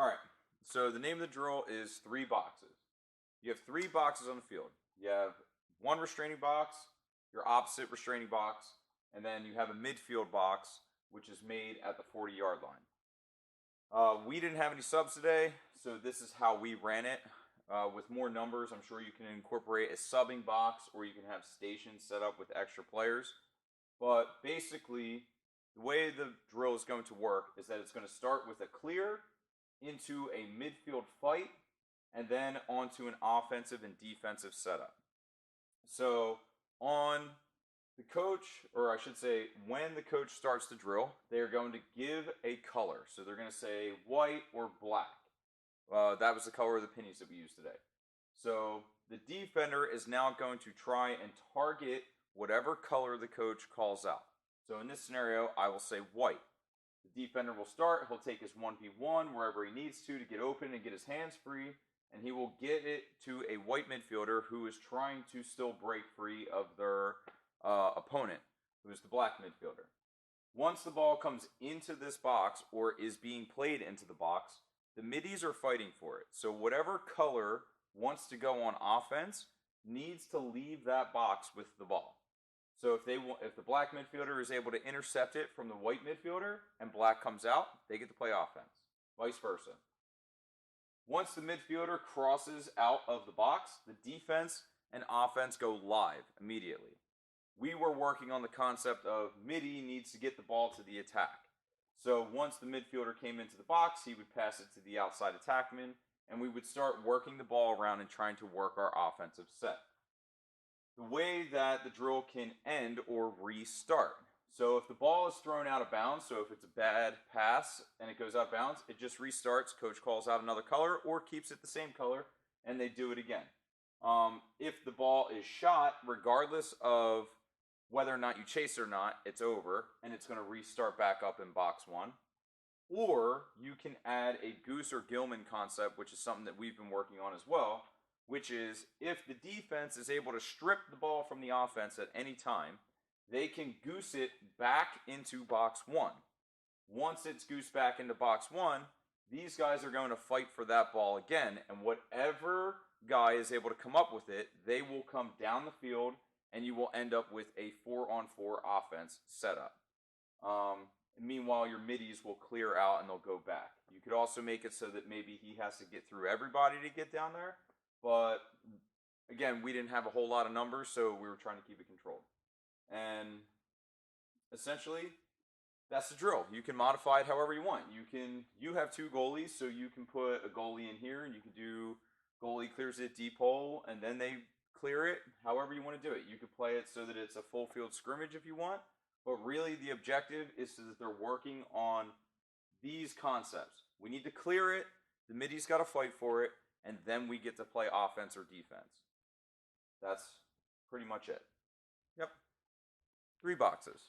All right. So the name of the drill is 3 boxes. You have 3 boxes on the field. You have one restraining box, your opposite restraining box, and then you have a midfield box, which is made at the 40-yard line. We didn't have any subs today, so this is how we ran it. With more numbers, I'm sure you can incorporate a subbing box, or you can have stations set up with extra players. But basically, the way the drill is going to work is that it's going to start with a clear into a midfield fight, and then onto an offensive and defensive setup. So on the coach, or I should say, when the coach starts the drill, they're going to give a color. So they're going to say white or black. That was the color of the pennies that we used today. So the defender is now going to try and target whatever color the coach calls out. So in this scenario, I will say white. The defender will start. He'll take his 1v1 wherever he needs to get open and get his hands free. And he will get it to a white midfielder who is trying to still break free of their opponent, who is the black midfielder. Once the ball comes into this box, or is being played into the box, the middies are fighting for it. So whatever color wants to go on offense needs to leave that box with the ball. So if the black midfielder is able to intercept it from the white midfielder and black comes out, they get to play offense. Vice versa. Once the midfielder crosses out of the box, the defense and offense go live immediately. We were working on the concept of midi needs to get the ball to the attack. So once the midfielder came into the box, he would pass it to the outside attackman, and we would start working the ball around and trying to work our offensive set. The way that the drill can end or restart. So if the ball is thrown out of bounds, so if it's a bad pass and it goes out of bounds, it just restarts, coach calls out another color or keeps it the same color, and they do it again. If the ball is shot, regardless of whether or not you chase it or not, it's over, and it's going to restart back up in box 1. Or you can add a goose or Gilman concept, which is something that we've been working on as well, which is if the defense is able to strip the ball from the offense at any time, they can goose it back into box 1. Once it's goosed back into box 1, these guys are going to fight for that ball again, and whatever guy is able to come up with it, they will come down the field, and you will end up with a 4-on-4 offense setup. Meanwhile, your middies will clear out and they'll go back. You could also make it so that maybe he has to get through everybody to get down there, but again, we didn't have a whole lot of numbers, so we were trying to keep it controlled. And essentially, that's the drill. You can modify it however you want. You have 2 goalies, so you can put a goalie in here, and you can do goalie clears it deep hole, and then they clear it however you want to do it. You could play it so that it's a full field scrimmage if you want, but really the objective is so that they're working on these concepts. We need to clear it, the middies got to fight for it, and then we get to play offense or defense. That's pretty much it. Yep. 3 boxes.